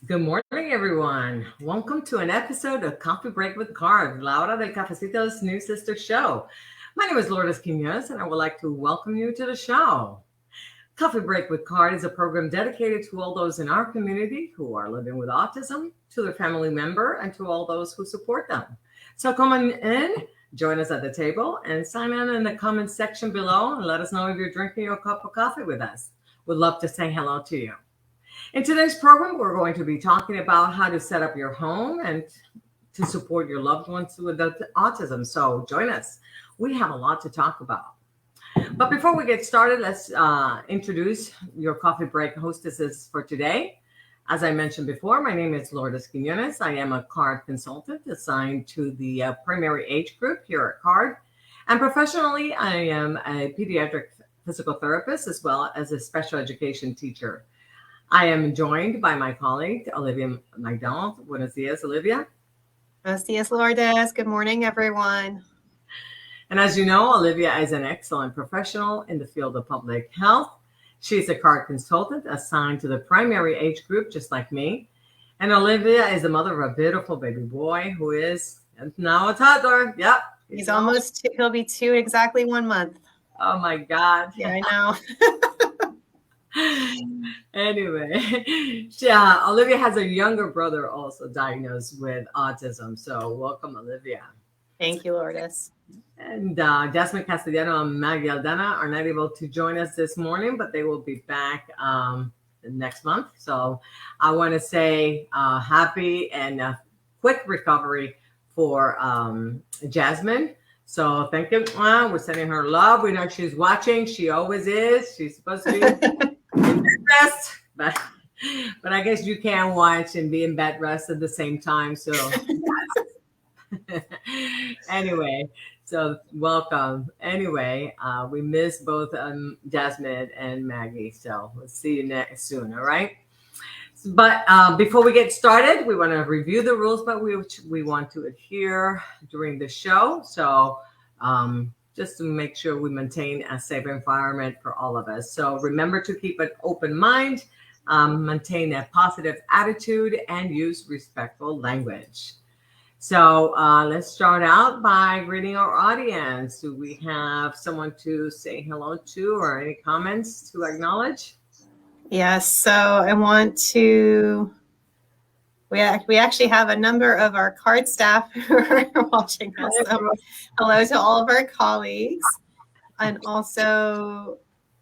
Good morning, everyone. Welcome to an episode of Coffee Break with Card, La Hora del Cafecito's new sister show. My name is Lourdes Quinones, and I would like to welcome you to the show. Coffee Break with Card is a program dedicated to all those in our community who are living with autism, to their family member, and to all those who support them. So come on in, join us at the table, and sign in the comment section below and let us know if you're drinking your cup of coffee with us. We'd love to say hello to you. In today's program, we're going to be talking about how to set up your home and to support your loved ones with autism. So join us. We have a lot to talk about. But before we get started, let's introduce your coffee break hostesses for today. As I mentioned before, my name is Lourdes Quinones. I am a CARD consultant assigned to the primary age group here at CARD. And professionally, I am a pediatric physical therapist as well as a special education teacher. I am joined by my colleague, Olivia McDonald. Buenos dias, Olivia. Buenos dias, Lourdes. Good morning, everyone. And as you know, Olivia is an excellent professional in the field of public health. She's a CARD consultant assigned to the primary age group, just like me. And Olivia is the mother of a beautiful baby boy who is now a toddler. Yep. He'll be 2 in exactly 1 month. Oh my God. Yeah, I know. Anyway, Olivia has a younger brother also diagnosed with autism. So welcome, Olivia. Thank you, Lourdes. And Jasmine Castellano and Maggie Aldana are not able to join us this morning, but they will be back next month. So I want to say happy and quick recovery for Jasmine. So thank you. We're sending her love. We know she's watching. She always is. She's supposed to be in bed rest, but I guess you can watch and be in bed rest at the same time. So anyway, so welcome. Anyway, we miss both Jasmine and Maggie. So we'll see you soon. All right. But before we get started, we want to review the rules by which we want to adhere during the show. So just to make sure we maintain a safe environment for all of us. So remember to keep an open mind, maintain a positive attitude, and use respectful language. So let's start out by greeting our audience. Do we have someone to say hello to or any comments to acknowledge? Yes, so I want to, we actually have a number of our CARD staff who are watching us. So hello to all of our colleagues. And also,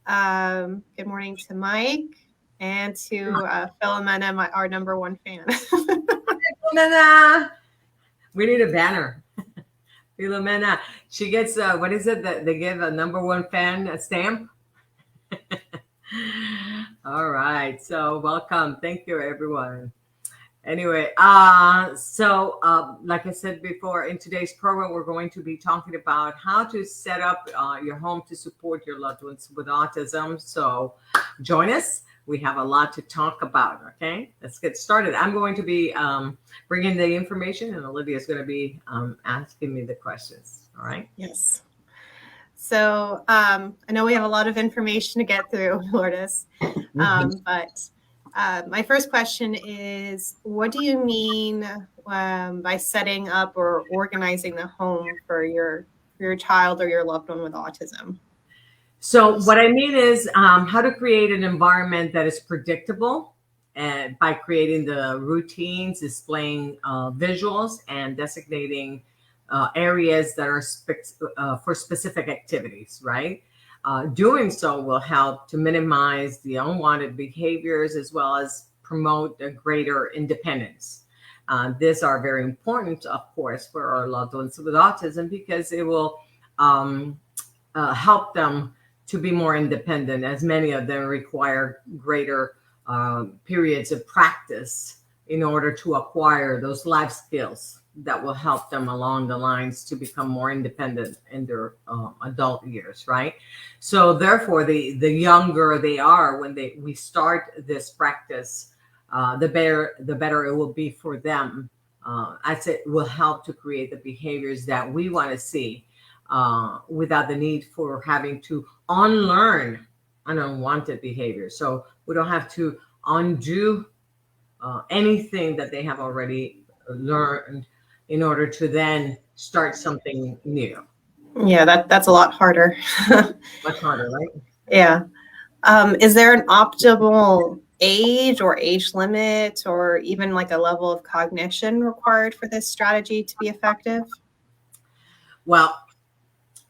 good morning to Mike and to Philomena, our number one fan. Philomena! We need a banner. Philomena, she gets, what is it that they give a number one fan stamp? All right. So welcome. Thank you, everyone. Anyway, so like I said before, in today's program, we're going to be talking about how to set up your home to support your loved ones with autism. So join us. We have a lot to talk about. Okay, let's get started. I'm going to be bringing the information, and Olivia is going to be asking me the questions. All right. Yes. So I know we have a lot of information to get through, Lourdes, but my first question is, what do you mean by setting up or organizing the home for your child or your loved one with autism? So what I mean is how to create an environment that is predictable and by creating the routines, displaying visuals, and designating areas that are for specific activities, right? Doing so will help to minimize the unwanted behaviors as well as promote a greater independence. These are very important, of course, for our loved ones with autism because it will help them to be more independent, as many of them require greater periods of practice in order to acquire those life skills that will help them along the lines to become more independent in their adult years, right? So therefore, the younger they are when we start this practice, the better it will be for them. As it will help to create the behaviors that we want to see without the need for having to unlearn an unwanted behavior. So we don't have to undo anything that they have already learned in order to then start something new. Yeah, that's a lot harder. Much harder, right? Yeah. Is there an optimal age or age limit or even like a level of cognition required for this strategy to be effective? Well,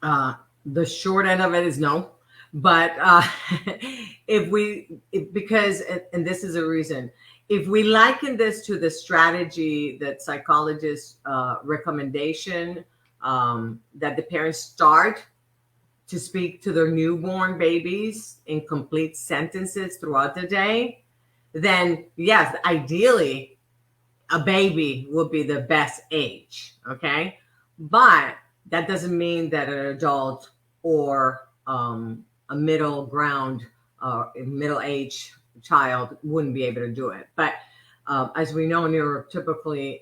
the short end of it is no. But because, and this is a reason, if we liken this to the strategy that psychologists recommendation, that the parents start to speak to their newborn babies in complete sentences throughout the day, then yes, ideally a baby would be the best age. Okay. But that doesn't mean that an adult or a middle age child wouldn't be able to do it. But as we know, neurotypically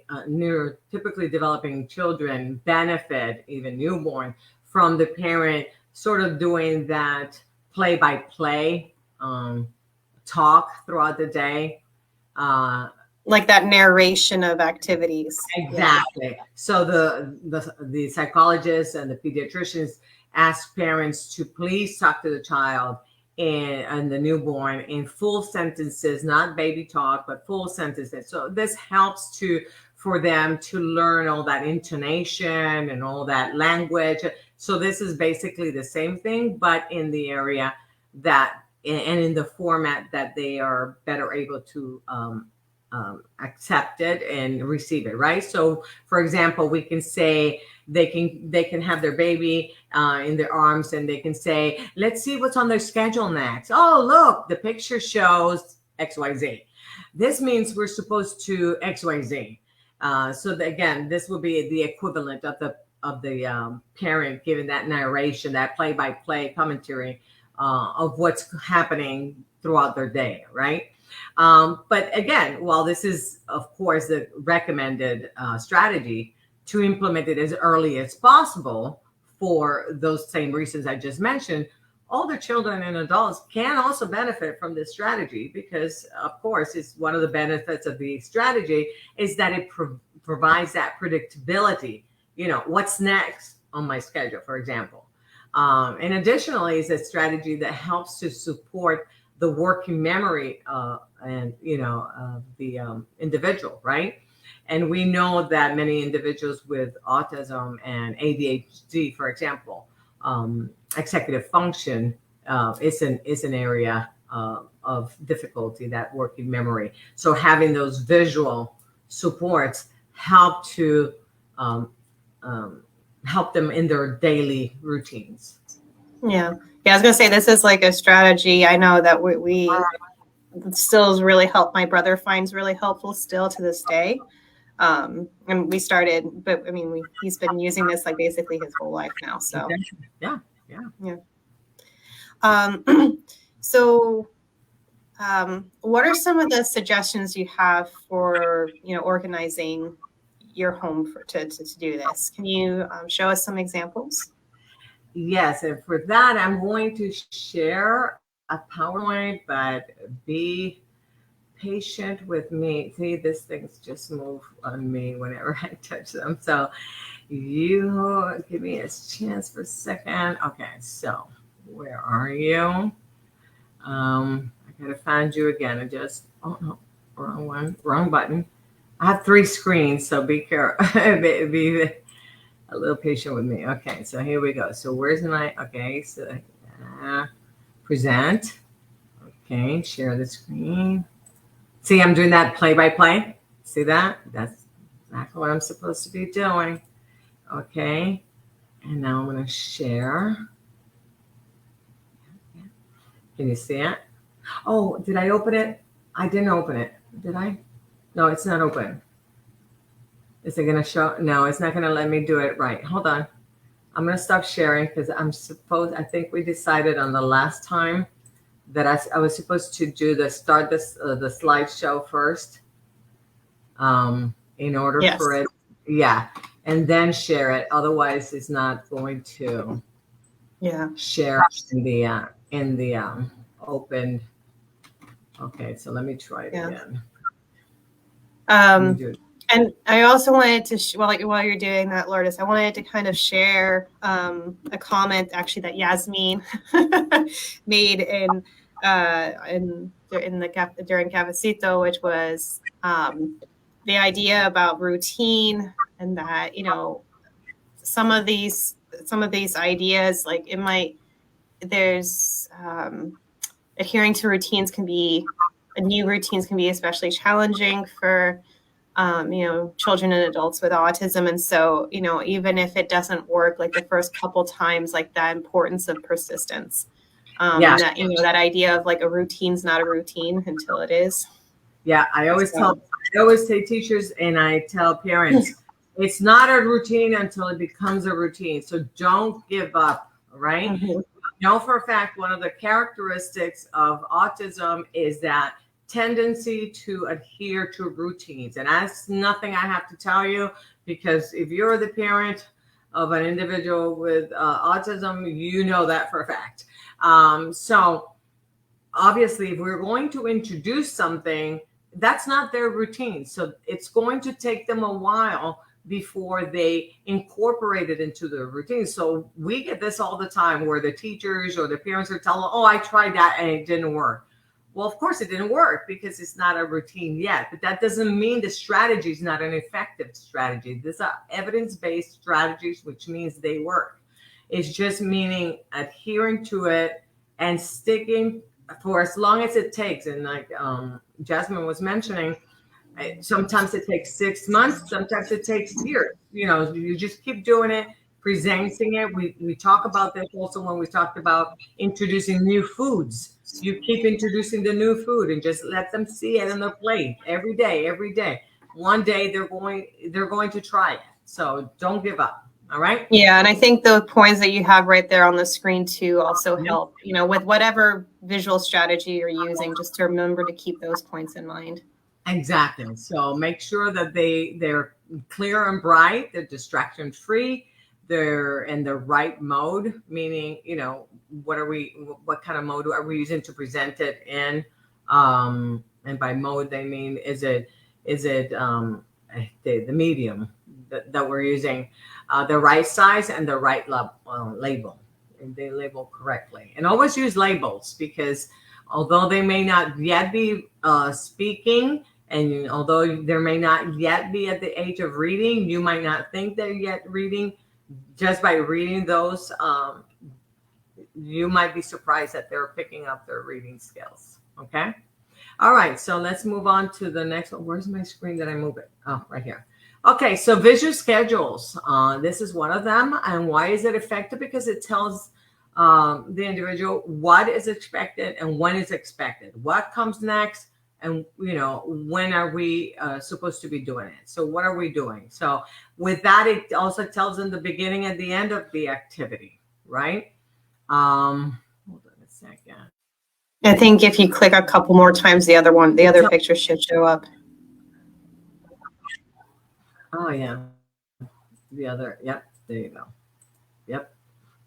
developing children benefit, even newborn, from the parent sort of doing that play-by-play talk throughout the day. Like that narration of activities. Exactly. Yeah. So the psychologists and the pediatricians ask parents to please talk to the child and the newborn in full sentences, not baby talk, but full sentences. So this helps for them to learn all that intonation and all that language. So this is basically the same thing, but in the area that and in the format that they are better able to accept it and receive it, right? So, for example, we can say they can have their baby in their arms, and they can say, "Let's see what's on their schedule next." Oh, look, the picture shows XYZ. This means we're supposed to XYZ. Again, this will be the equivalent of the parent giving that narration, that play-by-play commentary of what's happening throughout their day, right? But again, while this is, of course, the recommended strategy, to implement it as early as possible for those same reasons I just mentioned, older children and adults can also benefit from this strategy because, of course, it's one of the benefits of the strategy is that it provides that predictability. You know, what's next on my schedule, for example. And additionally, it's a strategy that helps to support the working memory and the individual, right? And we know that many individuals with autism and ADHD, for example, executive function is an area of difficulty, that working memory. So having those visual supports help to help them in their daily routines. Yeah. Yeah, I was going to say, this is like a strategy. I know that we still is really help. My brother finds really helpful still to this day. And we started, but I mean, he's been using this like basically his whole life now. So yeah. What are some of the suggestions you have for, organizing your home to do this? Can you show us some examples? Yes, and for that, I'm going to share a PowerPoint, but be patient with me. See, these things just move on me whenever I touch them. So you give me a chance for a second. Okay, so where are you? I gotta find you again. Oh no, wrong one, wrong button. I have 3 screens, so be careful. be a little patient with me. Okay, so here we go. So where's my, okay, so present. Okay, share the screen. See, I'm doing that play-by-play. See that? That's exactly what I'm supposed to be doing. Okay, and now I'm going to share. Can you see it? Oh, did I open it? I didn't open it. Did I? No, it's not open. Is it going to show? No, it's not going to let me do it right. Hold on. I'm going to stop sharing because I think we decided on the last time that I was supposed to do the slideshow first in order for it. Yeah. And then share it. Otherwise it's not going to share in the open. Okay. So let me try it again. You do. And I also wanted to, while you're doing that, Lourdes, I wanted to kind of share a comment actually that Yasmin made during Cafecito, which was the idea about routine, and that, you know, some of these ideas, like adhering to routines can be, new routines can be especially challenging for you know, children and adults with autism. And so, you know, even if it doesn't work like the first couple times, like that importance of persistence. Yeah. And that, you know, that idea of like a routine's not a routine until it is. Yeah, I always tell teachers, and I tell parents, it's not a routine until it becomes a routine. So don't give up, right? Mm-hmm. Know for a fact, one of the characteristics of autism is that tendency to adhere to routines. And that's nothing I have to tell you, because if you're the parent of an individual with autism, you know that for a fact. So obviously, if we're going to introduce something, that's not their routine. So it's going to take them a while before they incorporate it into their routine. So we get this all the time where the teachers or the parents are telling, oh, I tried that and it didn't work. Well, of course it didn't work because it's not a routine yet, but that doesn't mean the strategy is not an effective strategy. These are evidence-based strategies, which means they work. It's just meaning adhering to it and sticking for as long as it takes. And like Jasmine was mentioning, sometimes it takes 6 months, sometimes it takes years. You know, you just keep doing it, presenting it. We talk about this also when we talked about introducing new foods. You keep introducing the new food and just let them see it on the plate every day, every day. One day they're going to try it. So don't give up. All right. Yeah, and I think the points that you have right there on the screen too also help, you know, with whatever visual strategy you're using, just to remember to keep those points in mind. Exactly. So make sure that they're clear and bright, they're distraction free, they're in the right mode, meaning, you know, what kind of mode are we using to present it in? And by mode, they mean, is it the medium that we're using, the right size and the right label, and they label correctly. And always use labels, because although they may not yet be speaking, and although there may not yet be at the age of reading, you might not think they're yet reading. Just by reading those, you might be surprised that they're picking up their reading skills. Okay. All right. So let's move on to the next one. Where's my screen? Did I move it? Oh, right here. Okay. So visual schedules. This is one of them. And why is it effective? Because it tells the individual what is expected and when is expected, what comes next, and, you know, when are we supposed to be doing it. So what are we doing? So with that, it also tells them the beginning and the end of the activity, right? Hold on a second. I think if you click a couple more times, the other picture should show up. Oh yeah, the other. Yep, there you go. Yep,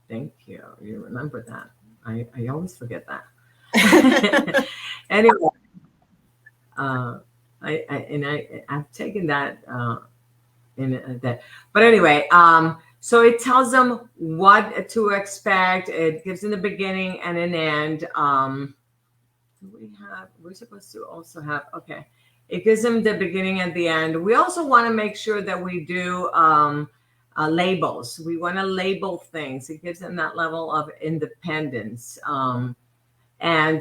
thank you. You remember that. I always forget that. Anyway, I've taken that in that. But anyway, so it tells them what to expect. It gives them the beginning and an end. We're supposed to also have, okay. It gives them the beginning and the end. We also want to make sure that we do labels. We want to label things. It gives them that level of independence. And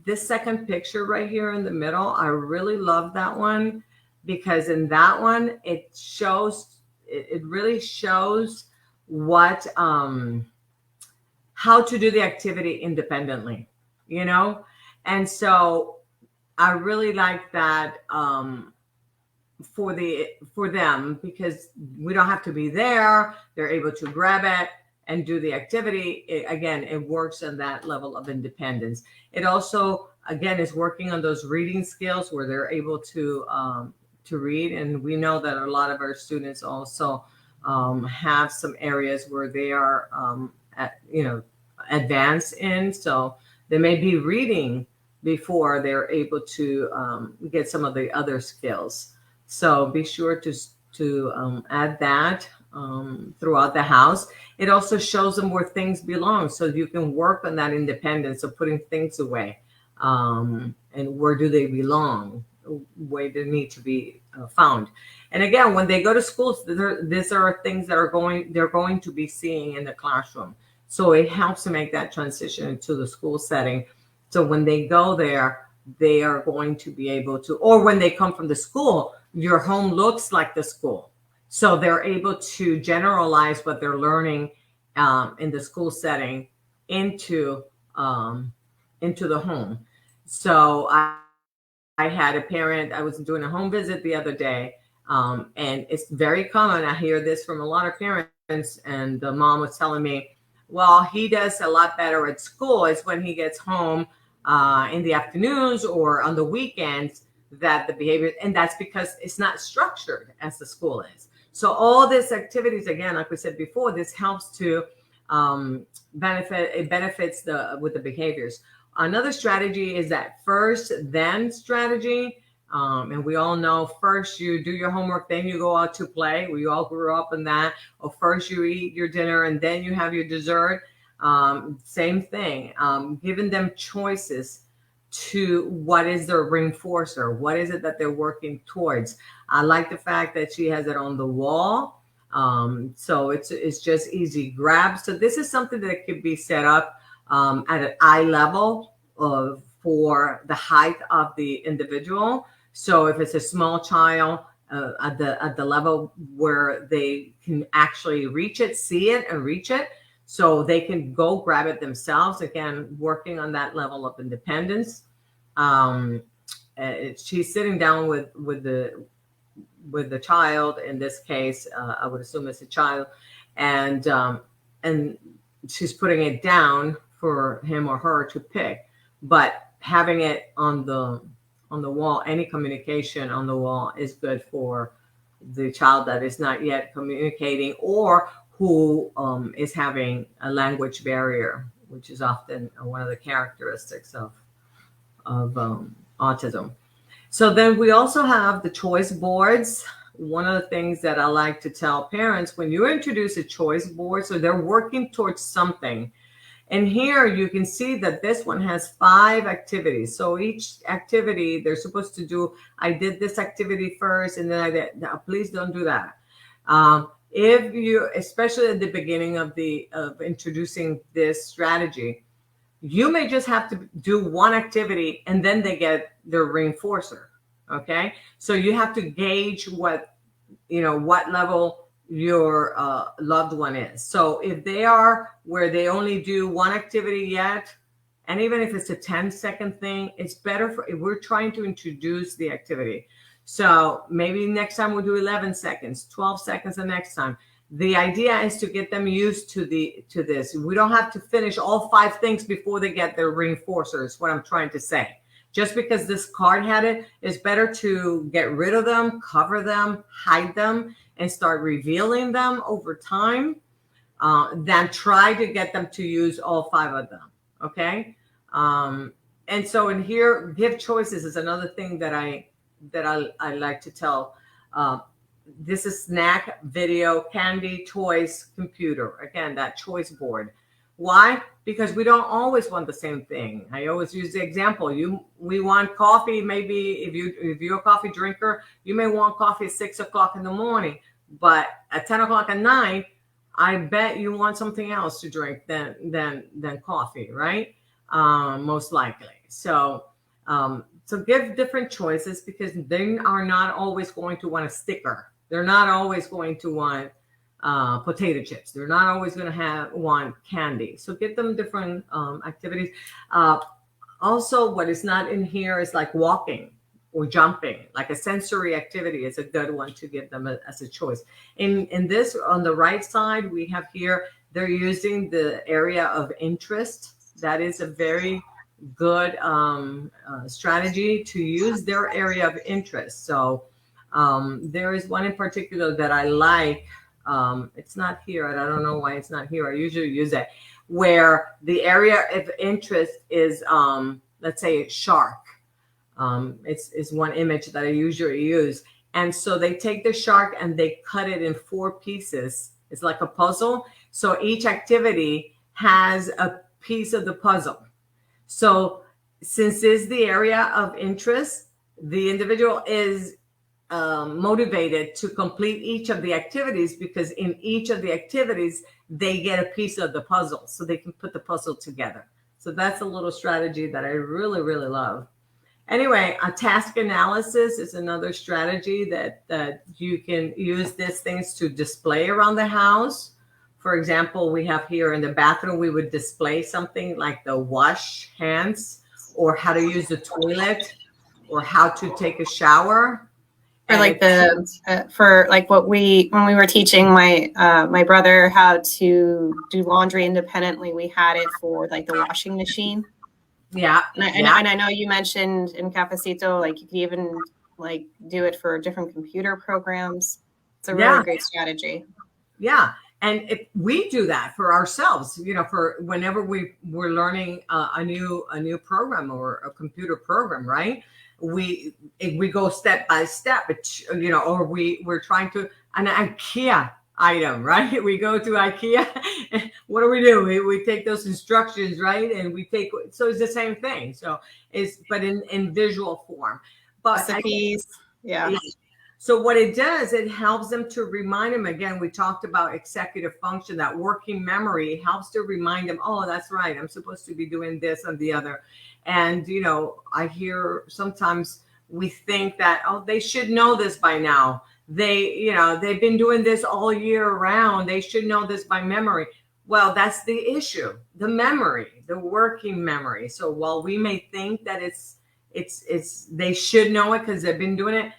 this second picture right here in the middle, I really love that one, because in that one, it really shows what, how to do the activity independently, you know? And so I really like that for them, because we don't have to be there. They're able to grab it and do the activity. It works on that level of independence. It also, again, is working on those reading skills where they're able to read. And we know that a lot of our students also have some areas where they are, advanced in. So they may be reading before they're able to get some of the other skills. So be sure to add that throughout the house. It also shows them where things belong, so you can work on that independence of putting things away, and where do they belong, where they need to be found. And again, when they go to schools, these are things that they're going to be seeing in the classroom. So it helps to make that transition into the school setting. So when they go there, they are going to be able to, or when they come from the school, your home looks like the school. So they're able to generalize what they're learning in the school setting into the home. So I had a parent, I was doing a home visit the other day, and it's very common. I hear this from a lot of parents, and the mom was telling me, well, he does a lot better at school. It's when he gets home in the afternoons or on the weekends that the behavior, and that's because it's not structured as the school is. So all these activities, again, like we said before, this helps to benefits with the behaviors. Another strategy is that first then strategy. And we all know first you do your homework, then you go out to play. We all grew up in that. Or first you eat your dinner and then you have your dessert. Same thing. Giving them choices to what is their reinforcer. What is it that they're working towards? I like the fact that she has it on the wall. So it's just easy grab. So this is something that could be set up at an eye level for the height of the individual. So if it's a small child, at the level where they can actually reach it, see it, and reach it, so they can go grab it themselves. Again, working on that level of independence. She's sitting down with the child. In this case, I would assume it's a child, and she's putting it down for him or her to pick, but having it on the wall, any communication on the wall is good for the child that is not yet communicating or who is having a language barrier, which is often one of the characteristics of autism. So then we also have the choice boards. One of the things that I like to tell parents, when you introduce a choice board, so they're working towards something. And here you can see that this one has 5 activities. So each activity they're supposed to do, I did this activity first, and then I did. Now, please don't do that. If you, especially at the beginning of introducing this strategy, you may just have to do one activity and then they get their reinforcer. Okay. So you have to gauge what level your loved one is. So if they are where they only do one activity yet, and even if it's a 10-second thing, it's better if we're trying to introduce the activity. So maybe next time we'll do 11 seconds, 12 seconds the next time. The idea is to get them used to this. We don't have to finish all 5 things before they get their reinforcers, what I'm trying to say. Just because this card had it, it's better to get rid of them, cover them, hide them, and start revealing them over time than try to get them to use all 5 of them. Okay. And so in here, give choices is another thing that I like to tell. This is snack, video, candy, toys, computer. Again, that choice board. Why? Because we don't always want the same thing. I always use the example. We want coffee. Maybe if you're a coffee drinker, you may want coffee at 6 o'clock in the morning, but at 10 o'clock at night, I bet you want something else to drink than coffee, right? Most likely. So give different choices because they are not always going to want a sticker. They're not always going to want potato chips. They're not always going to want candy. So get them different activities. Also, what is not in here is like walking or jumping, like a sensory activity is a good one to give them as a choice. In this, on the right side, we have here, they're using the area of interest. That is a very good strategy to use their area of interest. So there is one in particular that I like. It's not here, and I don't know why it's not here. I usually use it, where the area of interest is let's say a shark. It's one image that I usually use. And so they take the shark and they cut it in 4 pieces. It's like a puzzle. So each activity has a piece of the puzzle. So since this is the area of interest, the individual is motivated to complete each of the activities, because in each of the activities, they get a piece of the puzzle so they can put the puzzle together. So that's a little strategy that I really, really love. Anyway, a task analysis is another strategy that you can use these things to display around the house. For example, we have here in the bathroom, we would display something like the wash hands, or how to use the toilet, or how to take a shower. Or like when we were teaching my brother how to do laundry independently, we had it for like the washing machine. Yeah. And I know you mentioned in Cafecito, like you could even like do it for different computer programs. It's a really great strategy. Yeah. And if we do that for ourselves, for whenever we're learning a new program or a computer program, right? We go step by step, or we're trying to an IKEA item, right? We go to IKEA. What do? We take those instructions, right? And so it's the same thing. So but in visual form. But recipes, yeah. So what it does, it helps them to remind them. Again, we talked about executive function, that working memory helps to remind them, oh, that's right, I'm supposed to be doing this and the other. And, I hear sometimes we think that, oh, they should know this by now. They've been doing this all year round. They should know this by memory. Well, that's the issue, the memory, the working memory. So while we may think that they should know it because they've been doing it,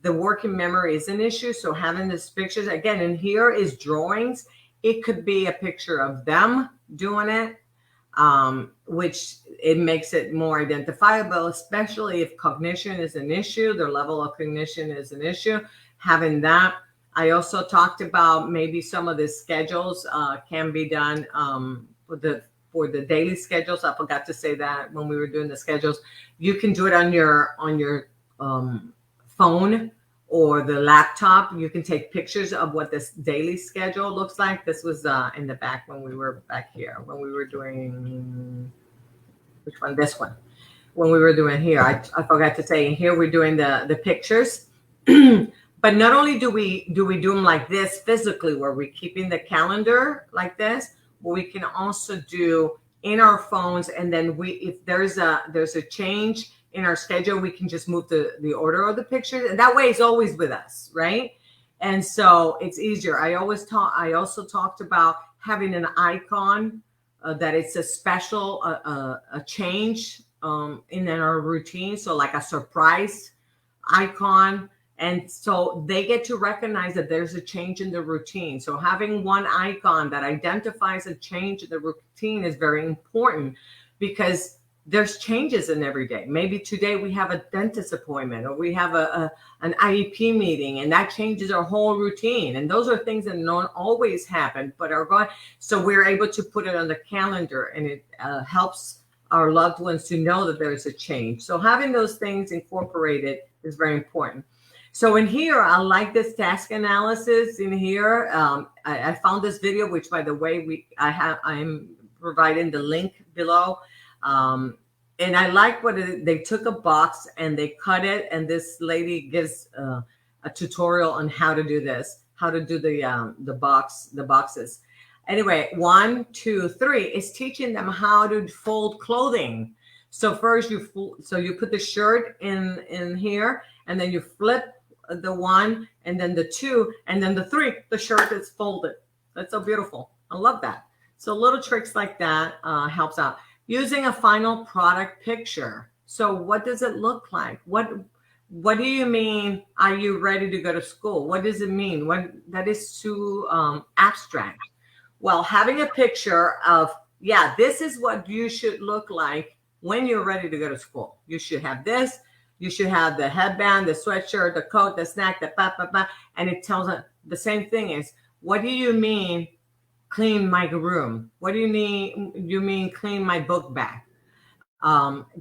the working memory is an issue. So having these pictures, again, and here is drawings. It could be a picture of them doing it, which it makes it more identifiable, especially if cognition is an issue, their level of cognition is an issue. Having that. I also talked about maybe some of the schedules can be done for the daily schedules. I forgot to say that when we were doing the schedules. You can do it on your phone or the laptop. You can take pictures of what this daily schedule looks like. This was in the back when we were back here, when we were doing, which one? This one. When we were doing here, I forgot to say, here we're doing the pictures. But not only do we do them like this physically, where we're keeping the calendar like this, but we can also do in our phones. And then if there's a change in our schedule, we can just move the order of the pictures, and that way it's always with us, right? And so it's easier. I also talked about having an icon that it's a special a change in our routine, so like a surprise icon, and so they get to recognize that there's a change in the routine. So having one icon that identifies a change in the routine is very important, because there's changes in every day. Maybe today we have a dentist appointment, or we have an IEP meeting, and that changes our whole routine. And those are things that don't always happen, but are going. So we're able to put it on the calendar, and it helps our loved ones to know that there's a change. So having those things incorporated is very important. So in here, I like this task analysis in here. I found this video, which, by the way, I'm providing the link below. And I like they took a box and they cut it, and this lady gives a tutorial on how to do this, how to do the boxes. Anyway, 1, 2, 3 is teaching them how to fold clothing. So first you put the shirt in here, and then you flip the 1, and then the 2, and then the 3. The shirt is folded. That's so beautiful. I love that. So little tricks like that helps out. Using a final product picture. So what does it look like? What do you mean? Are you ready to go to school? What does it mean? That is too abstract. Well, having a picture of, this is what you should look like when you're ready to go to school. You should have this. You should have the headband, the sweatshirt, the coat, the snack, and it tells them the same thing is, what do you mean clean my room? What do you mean clean my book bag?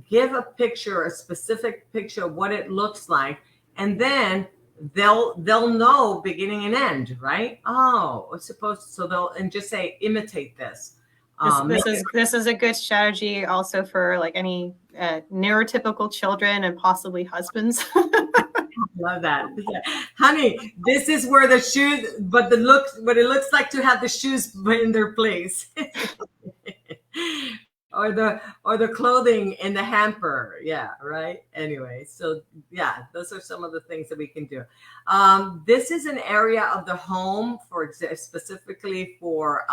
Give a picture, a specific picture of what it looks like, and then they'll know beginning and end, right? Oh, it's supposed to, so they'll, and just say imitate this. This is a good strategy also for like any neurotypical children and possibly husbands. Love that. Honey, this is where the shoes, but it looks like to have the shoes in their place. or the clothing in the hamper. Yeah, right. Anyway, so yeah, those are some of the things that we can do. This is an area of the home specifically for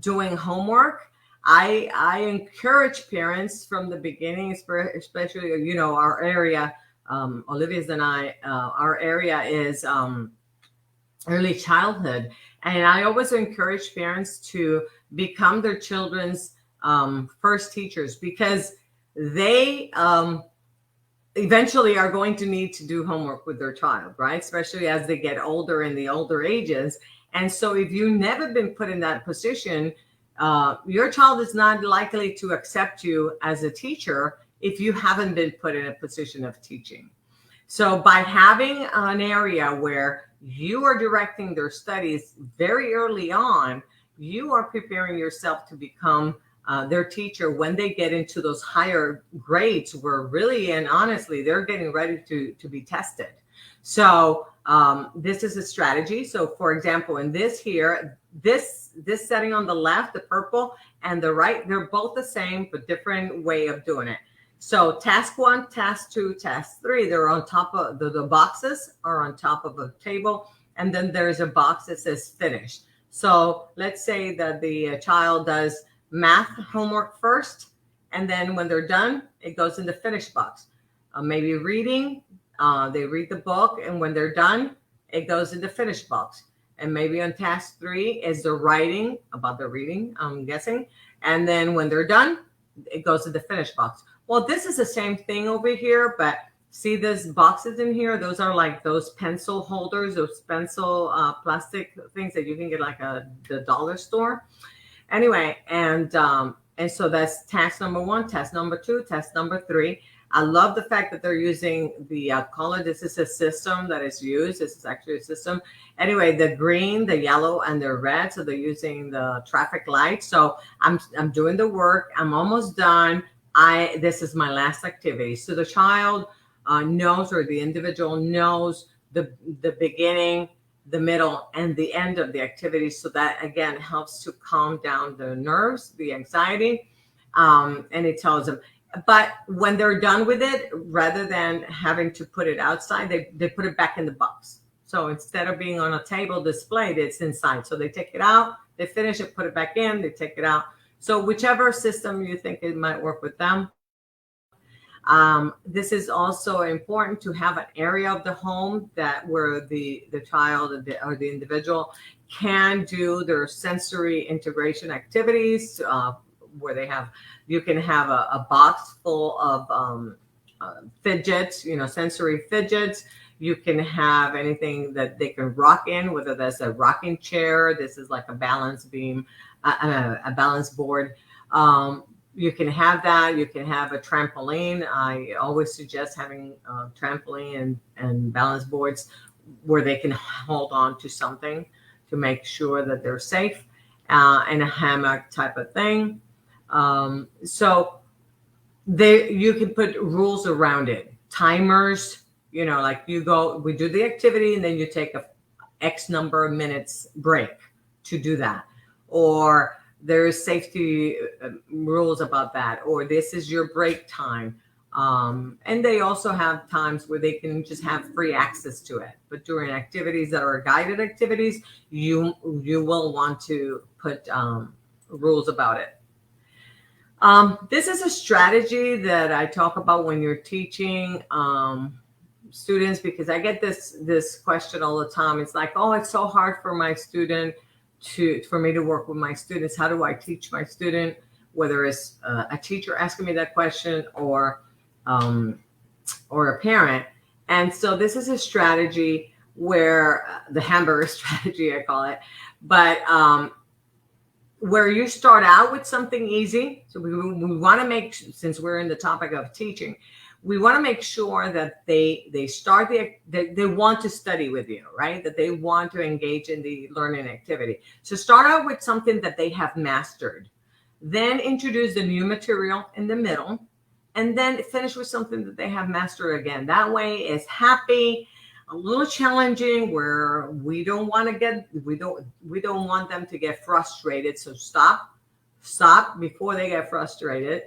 doing homework. I encourage parents from the beginning, especially our area. Olivia's and I, our area is early childhood, and I always encourage parents to become their children's first teachers, because they eventually are going to need to do homework with their child, right? Especially as they get older, in the older ages. And so if you've never been put in that position, your child is not likely to accept you as a teacher if you haven't been put in a position of teaching. So by having an area where you are directing their studies very early on, you are preparing yourself to become their teacher when they get into those higher grades, where really and honestly they're getting ready to be tested. So this is a strategy. So for example, in this here, this setting on the left, the purple, and the right, they're both the same but different way of doing it. So task 1, task 2, task 3, they're on top of the boxes are on top of a table, and then there's a box that says finish. So let's say that the child does math homework first, and then when they're done, it goes in the finish box. Maybe reading, they read the book, and when they're done, it goes in the finish box. And maybe on task 3 is the writing about the reading, I'm guessing. And then when they're done, it goes to the finish box. Well, this is the same thing over here, but see these boxes in here? Those are like those pencil holders, those pencil plastic things that you can get like the dollar store. Anyway, and so that's task number 1, task number 2, task number 3. I love the fact that they're using the color. This is a system that is used. This is actually a system. Anyway, the green, the yellow, and the red. So they're using the traffic light. So I'm doing the work. I'm almost done. This is my last activity. So the child knows, or the individual knows, the beginning, the middle, and the end of the activity. So that again helps to calm down the nerves, the anxiety, and it tells them. But when they're done with it, rather than having to put it outside, they put it back in the box. So instead of being on a table displayed, it's inside. So they take it out, they finish it, put it back in, they take it out. So whichever system you think it might work with them. This is also important to have an area of the home where the child or the individual can do their sensory integration activities, where you can have a box full of fidgets, sensory fidgets. You can have anything that they can rock in, whether that's a rocking chair. This is like a balance beam, a balance board. You can have that. You can have a trampoline. I always suggest having a trampoline and balance boards where they can hold on to something to make sure that they're safe, and a hammock type of thing. So you can put rules around it, timers, like we do the activity and then you take a X number of minutes break to do that. Or there's safety rules about that, or this is your break time. And they also have times where they can just have free access to it. But during activities that are guided activities, you will want to put rules about it. This is a strategy that I talk about when you're teaching students, because I get this question all the time. It's like, oh, it's so hard for my student for me to work with my students. How do I teach my student? Whether it's a teacher asking me that question or a parent. And so this is a strategy where the hamburger strategy, I call it. But where you start out with something easy. So we want to make, since we're in the topic of teaching, we want to make sure that they want to study with you, right? That they want to engage in the learning activity. So start out with something that they have mastered, then introduce the new material in the middle, and then finish with something that they have mastered again. That way it's happy, a little challenging, where we don't want them to get frustrated. So stop before they get frustrated,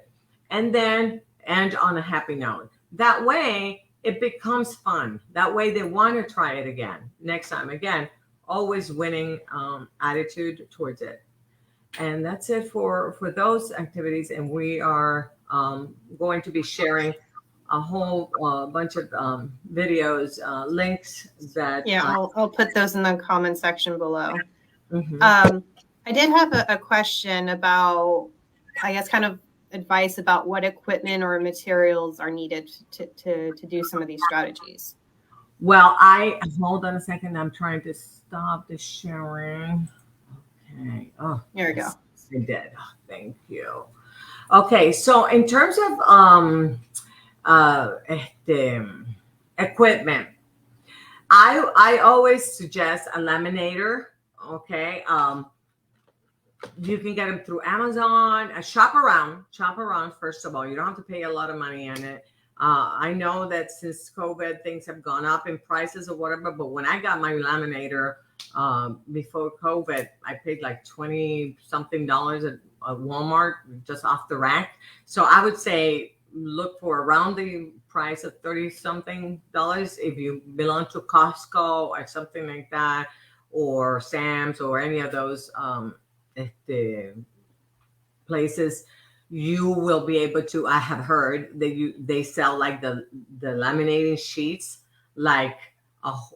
and then end on a happy note. That way it becomes fun. That way they want to try it again next time. Again, always winning attitude towards it. And that's it for those activities. And we are going to be sharing a whole bunch of videos, links that. Yeah, I'll put those in the comment section below. Mm-hmm. I did have a question about, I guess, kind of advice about what equipment or materials are needed to do some of these strategies. Well, hold on a second. I'm trying to stop the sharing. Okay. Oh, there we go. I did. Oh, thank you. Okay. So in terms of the equipment, I always suggest a laminator. Okay. You can get them through Amazon. Shop around. First of all, you don't have to pay a lot of money on it. I know that since COVID, things have gone up in prices or whatever. But when I got my laminator before COVID, I paid like $20-something at Walmart, just off the rack. So I would say look for around the price of $30-something if you belong to Costco or something like that, or Sam's or any of those the places. You will be able to, I have heard that they sell like the laminating sheets like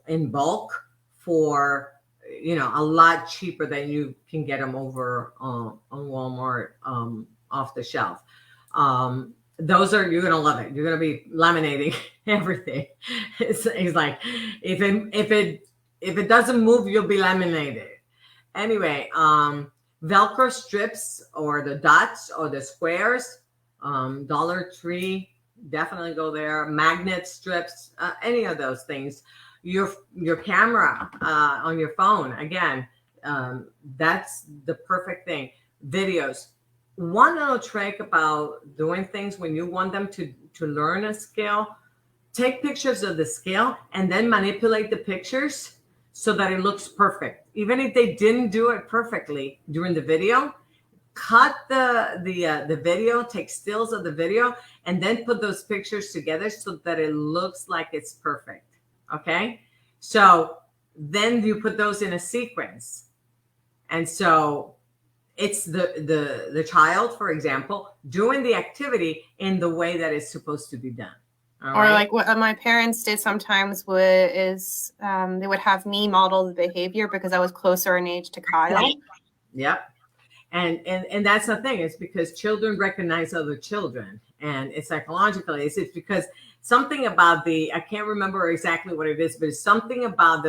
in bulk for a lot cheaper than you can get them over on Walmart off the shelf. You're gonna love it. You're gonna be laminating everything. It's like if it doesn't move, you'll be laminated. Anyway, Velcro strips or the dots or the squares, Dollar Tree, definitely go there. Magnet strips, any of those things. Your camera on your phone, again, that's the perfect thing. Videos. One little trick about doing things when you want them to learn a skill, take pictures of the skill and then manipulate the pictures so that it looks perfect. Even if they didn't do it perfectly during the video, cut the video, take stills of the video, and then put those pictures together so that it looks like it's perfect. Okay? So then you put those in a sequence. And so it's the child, for example, doing the activity in the way that it's supposed to be done. All or right? like what my parents did sometimes they would have me model the behavior because I was closer in age to Kyle. Yep. And that's the thing. It's because children recognize other children, and it's psychologically. It's because something about I can't remember exactly what it is, but it's something about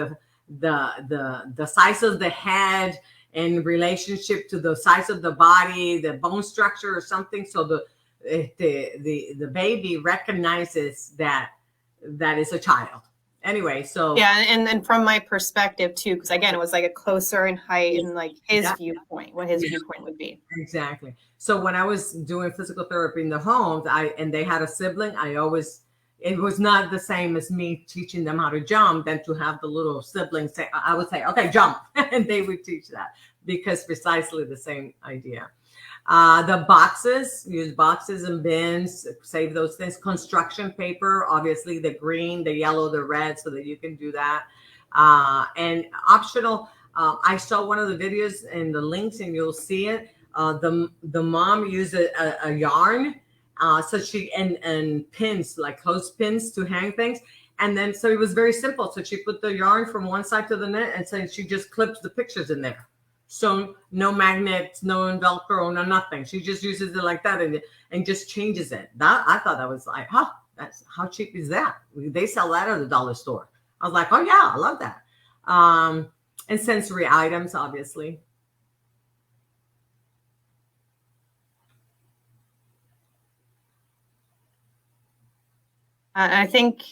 the size of the head in relationship to the size of the body, the bone structure or something. So the baby recognizes that is a child. Anyway, so yeah, and from my perspective too, because again, it was like a closer in height and like his viewpoint, what his viewpoint would be. Exactly. So when I was doing physical therapy in the homes, and they had a sibling, it was not the same as me teaching them how to jump than to have the little siblings say, I would say, okay, jump. And they would teach that because precisely the same idea. The boxes, use boxes and bins, save those things. Construction paper, obviously the green, the yellow, the red, so that you can do that. And optional, I saw one of the videos in the links and you'll see it. The mom used a yarn. So she and pins, like clothespins to hang things. And then, so it was very simple. So she put the yarn from one side to the net, and so she just clips the pictures in there. So no magnets, no Velcro, no nothing. She just uses it like that and just changes it. That, I thought that was like, that's how cheap is that? They sell that at the dollar store. I was like, oh yeah, I love that. And sensory items, obviously. I think,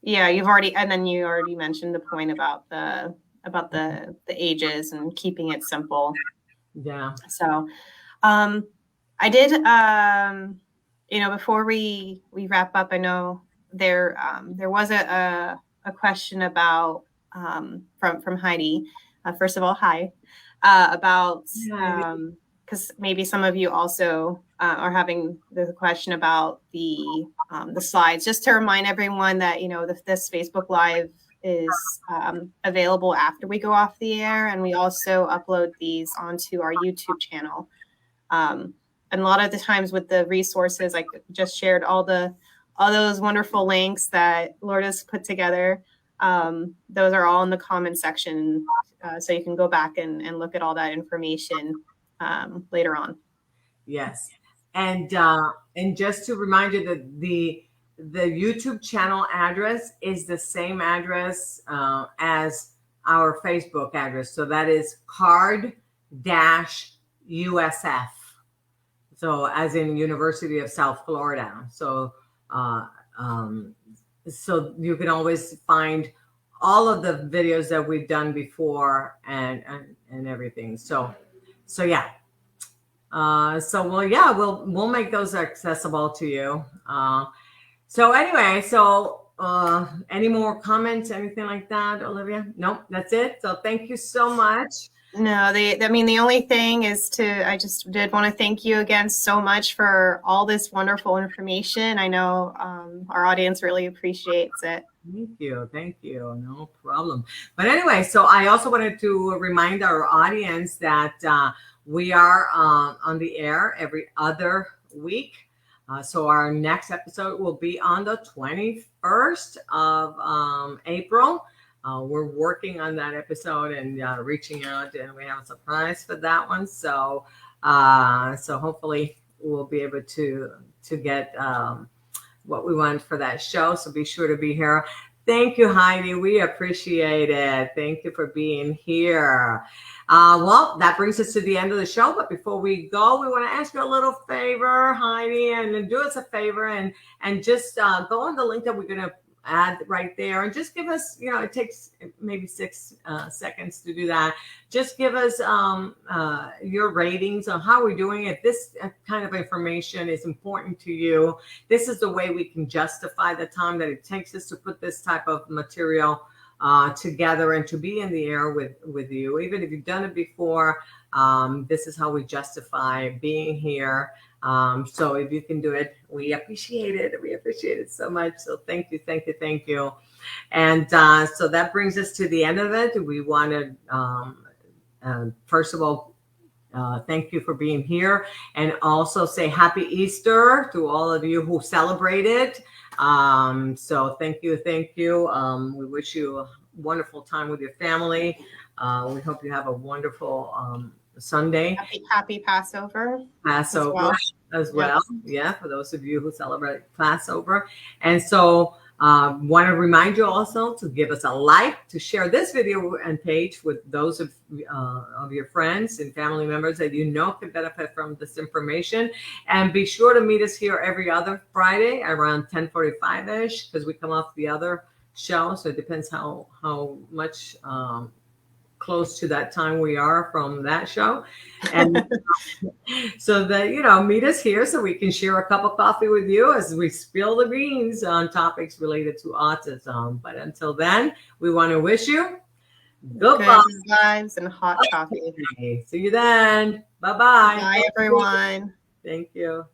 yeah, you already mentioned the point about the ages and keeping it simple. Yeah. So, I did, before we wrap up, I know there was a question about from Heidi. First of all, hi, about because maybe some of you also are having the question about the slides. Just to remind everyone that this Facebook Live is available after we go off the air, and we also upload these onto our YouTube channel. And a lot of the times with the resources, I just shared all those wonderful links that Lourdes put together. Those are all in the comment section, so you can go back and look at all that information later on. Yes, and just to remind you that the YouTube channel address is the same address as our Facebook address. So that is CARD-USF. So as in University of South Florida. So so you can always find all of the videos that we've done before and everything. So yeah. We'll make those accessible to you. So anyway, any more comments, anything like that, Olivia? Nope, that's it. So thank you so much. No, the only thing is I just did want to thank you again so much for all this wonderful information. I know our audience really appreciates it. Thank you. No problem. But anyway, so I also wanted to remind our audience that we are on the air every other week. So our next episode will be on the 21st of April. We're working on that episode and reaching out, and we have a surprise for that one. So hopefully we'll be able to get what we want for that show. So be sure to be here. Thank you, Heidi. We appreciate it. Thank you for being here. Well, that brings us to the end of the show. But before we go, we want to ask you a little favor, Heidi, and do us a favor and just go on the link that we're going to add right there and just give us, it takes maybe 6 seconds to do that. Just give us your ratings on how we're doing. If this kind of information is important to you, this is the way we can justify the time that it takes us to put this type of material together and to be in the air with you. Even if you've done it before, this is how we justify being here. So if you can do it, we appreciate it. We appreciate it so much. So thank you, thank you, thank you. And so that brings us to the end of it. We want to, first of all, thank you for being here, and also say Happy Easter to all of you who celebrate it. So thank you, thank you. We wish you a wonderful time with your family. We hope you have a wonderful Sunday. Happy Passover. As well. Yeah, for those of you who celebrate Passover. And so want to remind you also to give us a like, to share this video and page with those of your friends and family members that you know could benefit from this information. And be sure to meet us here every other Friday around 10:45-ish, because we come off the other show. So it depends how much close to that time we are from that show. And so that, meet us here so we can share a cup of coffee with you as we spill the beans on topics related to autism. But until then, we want to wish you good vibes and hot coffee. See you then. Bye-bye. Bye, everyone. Thank you.